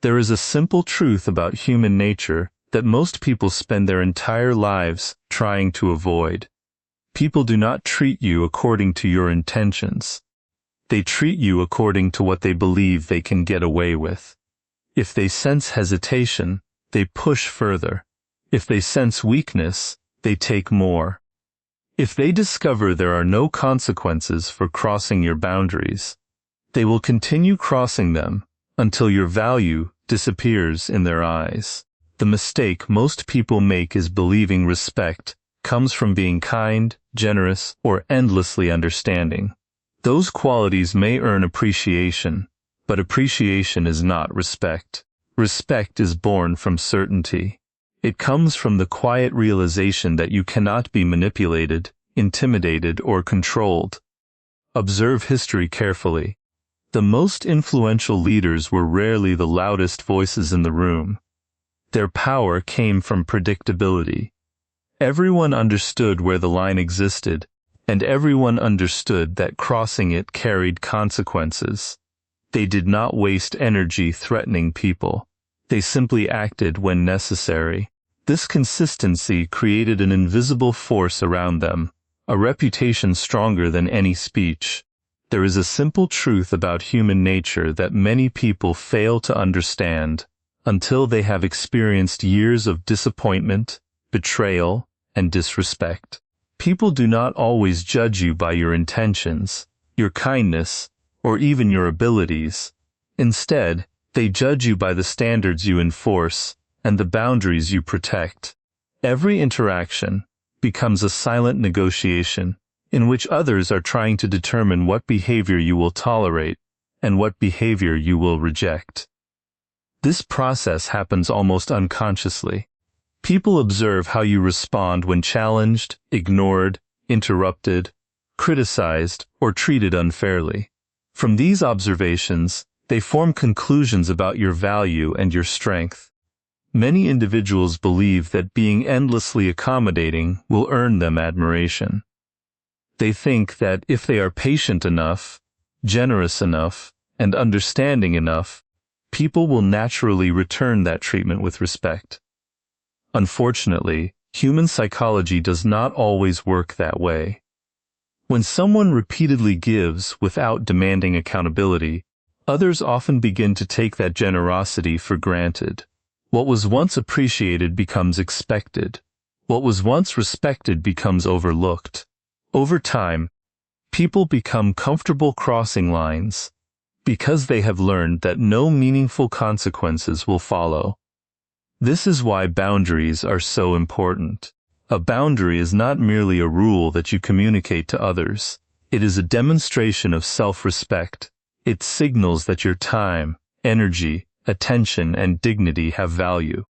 There is a simple truth about human nature that most people spend their entire lives trying to avoid. People do not treat you according to your intentions. They treat you according to what they believe they can get away with. If they sense hesitation, they push further. If they sense weakness, they take more. If they discover there are no consequences for crossing your boundaries, they will continue crossing them until your value disappears in their eyes. The mistake most people make is believing respect comes from being kind, generous, or endlessly understanding. Those qualities may earn appreciation, but appreciation is not respect. Respect is born from certainty. It comes from the quiet realization that you cannot be manipulated, intimidated, or controlled. Observe history carefully. The most influential leaders were rarely the loudest voices in the room. Their power came from predictability. Everyone understood where the line existed, and everyone understood that crossing it carried consequences. They did not waste energy threatening people. They simply acted when necessary. This consistency created an invisible force around them, a reputation stronger than any speech. There is a simple truth about human nature that many people fail to understand until they have experienced years of disappointment, betrayal, and disrespect. People do not always judge you by your intentions, your kindness, or even your abilities. Instead, they judge you by the standards you enforce and the boundaries you protect. Every interaction becomes a silent negotiation in which others are trying to determine what behavior you will tolerate and what behavior you will reject. This process happens almost unconsciously. People observe how you respond when challenged, ignored, interrupted, criticized, or treated unfairly. From these observations, they form conclusions about your value and your strength. Many individuals believe that being endlessly accommodating will earn them admiration. They think that if they are patient enough, generous enough, and understanding enough, people will naturally return that treatment with respect. Unfortunately, human psychology does not always work that way. When someone repeatedly gives without demanding accountability, others often begin to take that generosity for granted. What was once appreciated becomes expected. What was once respected becomes overlooked. Over time, people become comfortable crossing lines because they have learned that no meaningful consequences will follow. This is why boundaries are so important. A boundary is not merely a rule that you communicate to others. It is a demonstration of self-respect. It signals that your time, energy, attention, and dignity have value.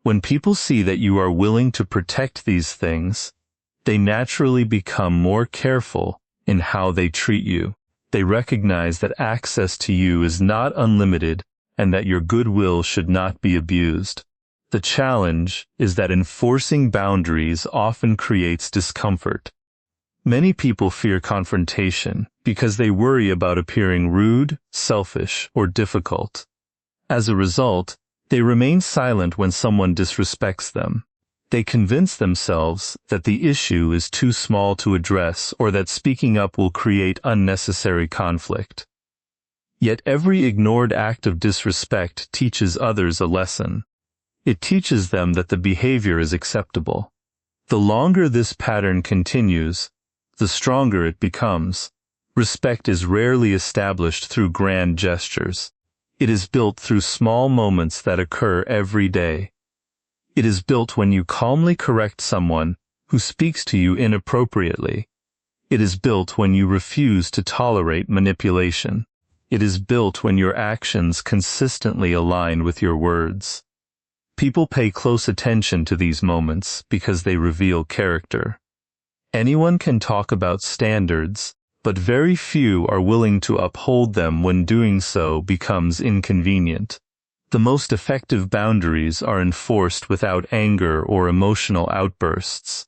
When people see that you are willing to protect these things, they naturally become more careful in how they treat you. They recognize that access to you is not unlimited and that your goodwill should not be abused. The challenge is that enforcing boundaries often creates discomfort. Many people fear confrontation because they worry about appearing rude, selfish, or difficult. As a result, they remain silent when someone disrespects them. They convince themselves that the issue is too small to address or that speaking up will create unnecessary conflict. Yet every ignored act of disrespect teaches others a lesson. It teaches them that the behavior is acceptable. The longer this pattern continues, the stronger it becomes. Respect is rarely established through grand gestures. It is built through small moments that occur every day. It is built when you calmly correct someone who speaks to you inappropriately. It is built when you refuse to tolerate manipulation. It is built when your actions consistently align with your words. People pay close attention to these moments because they reveal character. Anyone can talk about standards, but very few are willing to uphold them when doing so becomes inconvenient. The most effective boundaries are enforced without anger or emotional outbursts.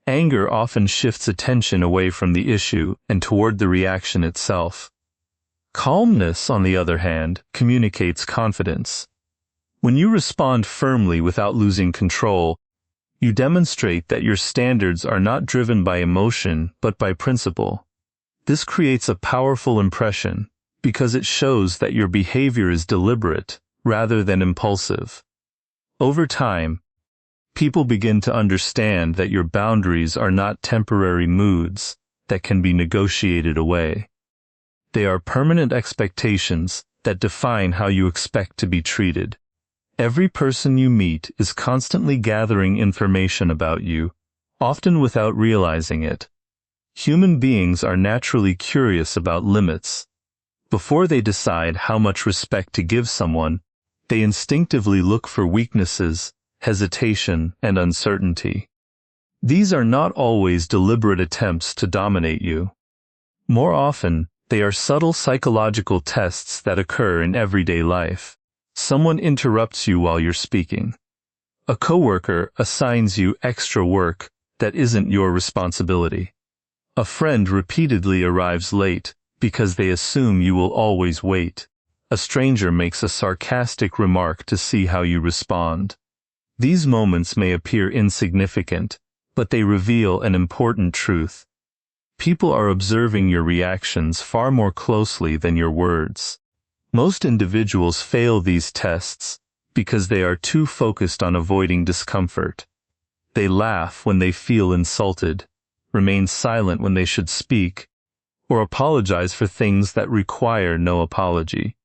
Anger often shifts attention away from the issue and toward the reaction itself. Calmness, on the other hand, communicates confidence. When you respond firmly without losing control, you demonstrate that your standards are not driven by emotion but by principle. This creates a powerful impression because it shows that your behavior is deliberate rather than impulsive. Over time, people begin to understand that your boundaries are not temporary moods that can be negotiated away. They are permanent expectations that define how you expect to be treated. Every person you meet is constantly gathering information about you, often without realizing it. Human beings are naturally curious about limits. Before they decide how much respect to give someone, they instinctively look for weaknesses, hesitation, and uncertainty. These are not always deliberate attempts to dominate you. More often, they are subtle psychological tests that occur in everyday life. Someone interrupts you while you're speaking. A coworker assigns you extra work that isn't your responsibility. A friend repeatedly arrives late because they assume you will always wait. A stranger makes a sarcastic remark to see how you respond. These moments may appear insignificant, but they reveal an important truth. People are observing your reactions far more closely than your words. Most individuals fail these tests because they are too focused on avoiding discomfort. They laugh when they feel insulted, remain silent when they should speak, or apologize for things that require no apology.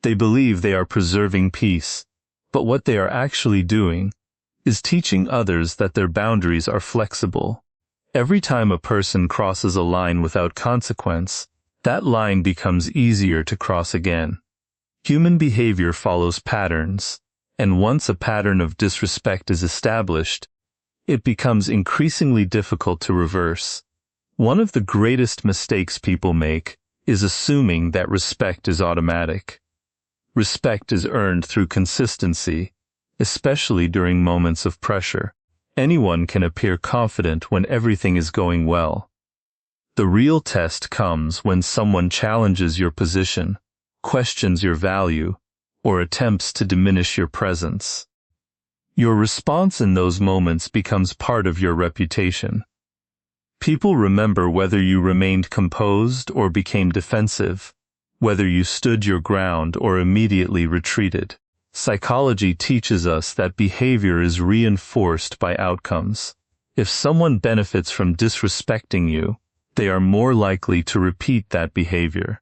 They believe they are preserving peace, but what they are actually doing is teaching others that their boundaries are flexible. Every time a person crosses a line without consequence, that line becomes easier to cross again. Human behavior follows patterns, and once a pattern of disrespect is established, it becomes increasingly difficult to reverse. One of the greatest mistakes people make is assuming that respect is automatic. Respect is earned through consistency, especially during moments of pressure. Anyone can appear confident when everything is going well. The real test comes when someone challenges your position, questions your value, or attempts to diminish your presence. Your response in those moments becomes part of your reputation. People remember whether you remained composed or became defensive, whether you stood your ground or immediately retreated. Psychology teaches us that behavior is reinforced by outcomes. If someone benefits from disrespecting you, they are more likely to repeat that behavior.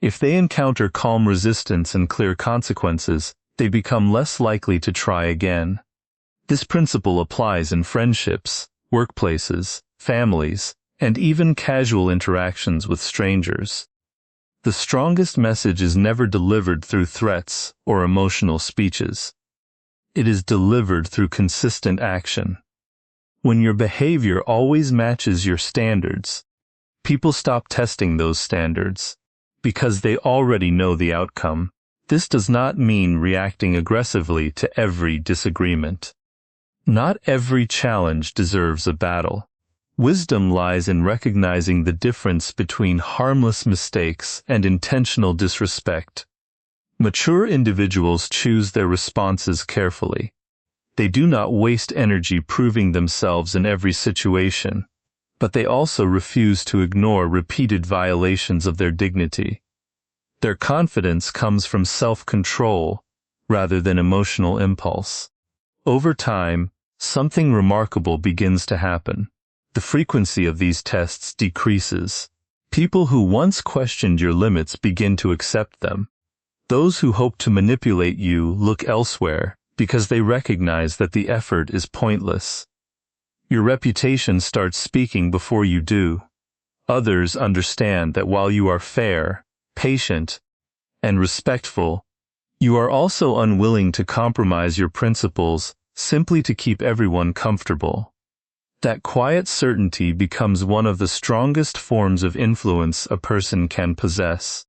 If they encounter calm resistance and clear consequences, they become less likely to try again. This principle applies in friendships, workplaces, families, and even casual interactions with strangers. The strongest message is never delivered through threats or emotional speeches. It is delivered through consistent action. When your behavior always matches your standards, people stop testing those standards because they already know the outcome. This does not mean reacting aggressively to every disagreement. Not every challenge deserves a battle. Wisdom lies in recognizing the difference between harmless mistakes and intentional disrespect. Mature individuals choose their responses carefully. They do not waste energy proving themselves in every situation, but they also refuse to ignore repeated violations of their dignity. Their confidence comes from self-control rather than emotional impulse. Over time, something remarkable begins to happen. The frequency of these tests decreases. People who once questioned your limits begin to accept them. Those who hope to manipulate you look elsewhere because they recognize that the effort is pointless. Your reputation starts speaking before you do. Others understand that while you are fair, patient, and respectful, you are also unwilling to compromise your principles simply to keep everyone comfortable. That quiet certainty becomes one of the strongest forms of influence a person can possess.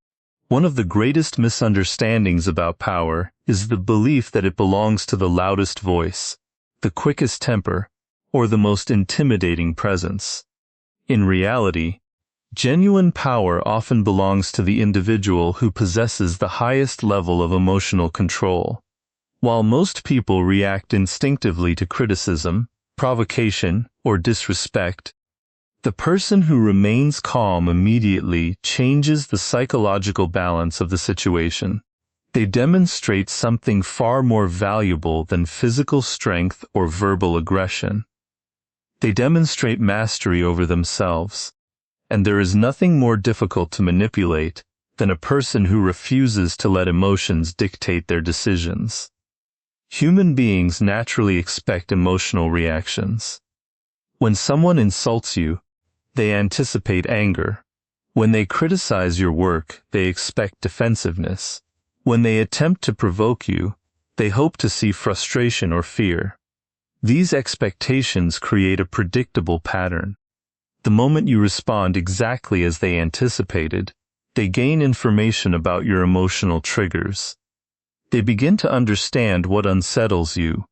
One of the greatest misunderstandings about power is the belief that it belongs to the loudest voice, the quickest temper, or the most intimidating presence. In reality, Genuine power often belongs to the individual who possesses the highest level of emotional control. While most people react instinctively to criticism, provocation, or disrespect, the person who remains calm immediately changes the psychological balance of the situation. They demonstrate something far more valuable than physical strength or verbal aggression. They demonstrate mastery over themselves, and there is nothing more difficult to manipulate than a person who refuses to let emotions dictate their decisions. Human beings naturally expect emotional reactions. When someone insults you, they anticipate anger. When they criticize your work, they expect defensiveness. When they attempt to provoke you, they hope to see frustration or fear. These expectations create a predictable pattern. The moment you respond exactly as they anticipated, they gain information about your emotional triggers. They begin to understand what unsettles you,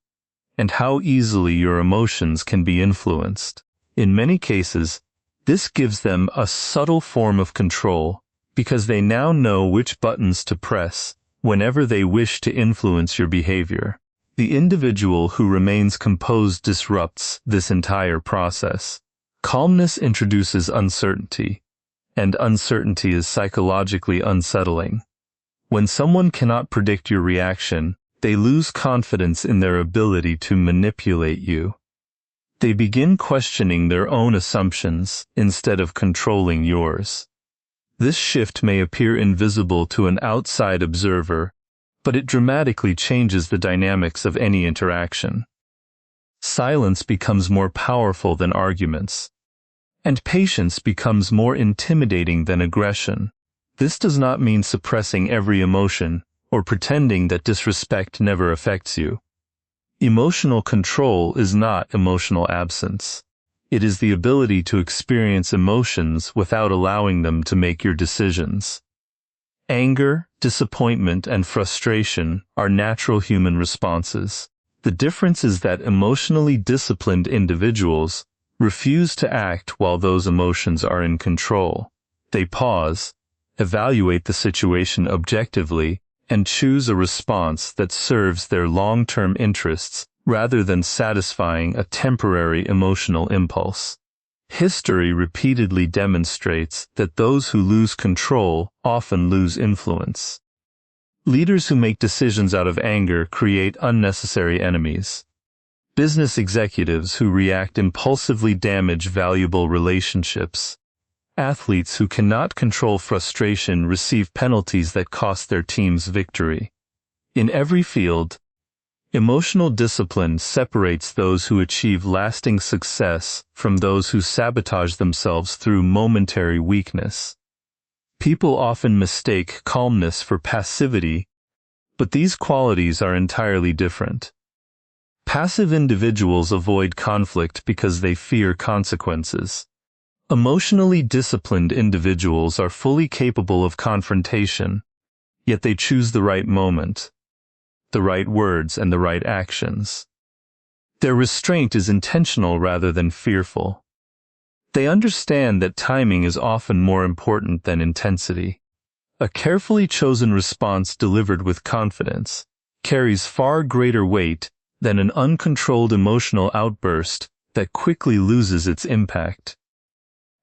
and how easily your emotions can be influenced. In many cases, this gives them a subtle form of control, because they now know which buttons to press whenever they wish to influence your behavior. The individual who remains composed disrupts this entire process. Calmness introduces uncertainty, and uncertainty is psychologically unsettling. When someone cannot predict your reaction, they lose confidence in their ability to manipulate you. They begin questioning their own assumptions instead of controlling yours. This shift may appear invisible to an outside observer, but it dramatically changes the dynamics of any interaction. Silence becomes more powerful than arguments, and patience becomes more intimidating than aggression. This does not mean suppressing every emotion or pretending that disrespect never affects you. Emotional control is not emotional absence. It is the ability to experience emotions without allowing them to make your decisions. Anger, disappointment, and frustration are natural human responses. The difference is that emotionally disciplined individuals refuse to act while those emotions are in control. They pause, evaluate the situation objectively, and choose a response that serves their long-term interests rather than satisfying a temporary emotional impulse. History repeatedly demonstrates that those who lose control often lose influence. Leaders who make decisions out of anger create unnecessary enemies. Business executives who react impulsively damage valuable relationships. Athletes who cannot control frustration receive penalties that cost their teams victory. In every field, emotional discipline separates those who achieve lasting success from those who sabotage themselves through momentary weakness. People often mistake calmness for passivity, but these qualities are entirely different. Passive individuals avoid conflict because they fear consequences. Emotionally disciplined individuals are fully capable of confrontation, yet they choose the right moment, the right words, and the right actions. Their restraint is intentional rather than fearful. They understand that timing is often more important than intensity. A carefully chosen response delivered with confidence carries far greater weight than an uncontrolled emotional outburst that quickly loses its impact.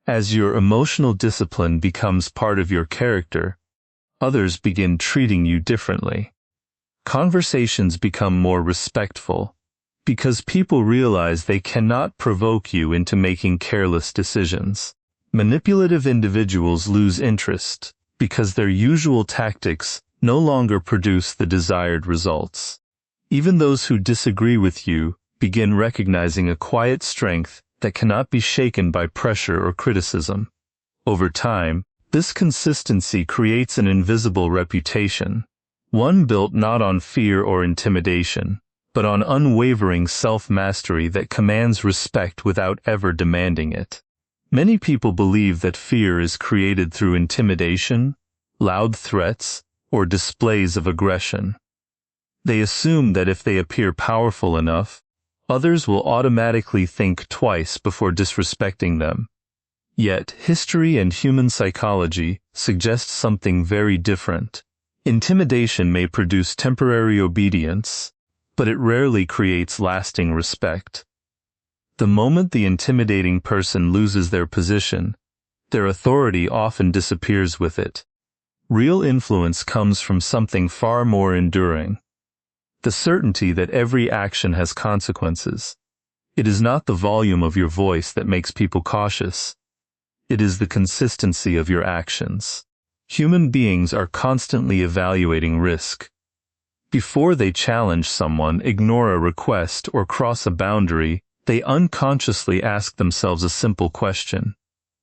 As your emotional discipline becomes part of your character, others begin treating you differently. Conversations become more respectful, because people realize they cannot provoke you into making careless decisions. Manipulative individuals lose interest, because their usual tactics no longer produce the desired results. Even those who disagree with you begin recognizing a quiet strength that cannot be shaken by pressure or criticism. Over time, this consistency creates an invisible reputation, one built not on fear or intimidation, but on unwavering self-mastery that commands respect without ever demanding it. Many people believe that fear is created through intimidation, loud threats, or displays of aggression. They assume that if they appear powerful enough, others will automatically think twice before disrespecting them. Yet, history and human psychology suggest something very different. Intimidation may produce temporary obedience, but it rarely creates lasting respect. The moment the intimidating person loses their position, their authority often disappears with it. Real influence comes from something far more enduring: the certainty that every action has consequences. It is not the volume of your voice that makes people cautious. It is the consistency of your actions. Human beings are constantly evaluating risk. Before they challenge someone, ignore a request, or cross a boundary, they unconsciously ask themselves a simple question: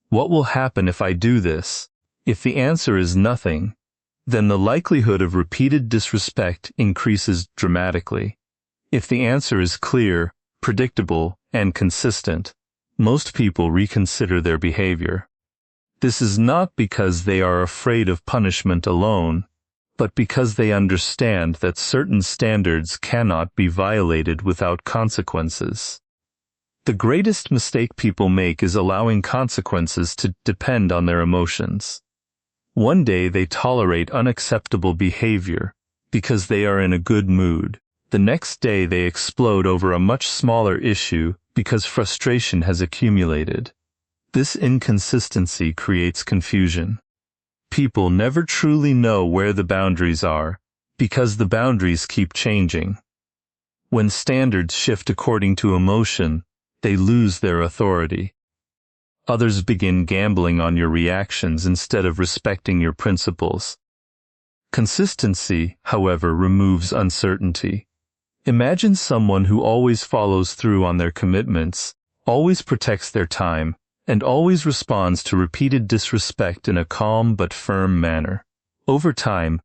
what will happen if I do this? If the answer is nothing, then the likelihood of repeated disrespect increases dramatically. If the answer is clear, predictable, and consistent, most people reconsider their behavior. This is not because they are afraid of punishment alone, but because they understand that certain standards cannot be violated without consequences. The greatest mistake people make is allowing consequences to depend on their emotions. One day they tolerate unacceptable behavior because they are in a good mood. The next day they explode over a much smaller issue because frustration has accumulated. This inconsistency creates confusion. People never truly know where the boundaries are because the boundaries keep changing. When standards shift according to emotion, they lose their authority. Others begin gambling on your reactions instead of respecting your principles. Consistency, however, removes uncertainty. Imagine someone who always follows through on their commitments, always protects their time, and always responds to repeated disrespect in a calm but firm manner. Over time,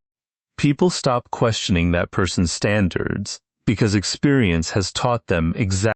people stop questioning that person's standards because experience has taught them exactly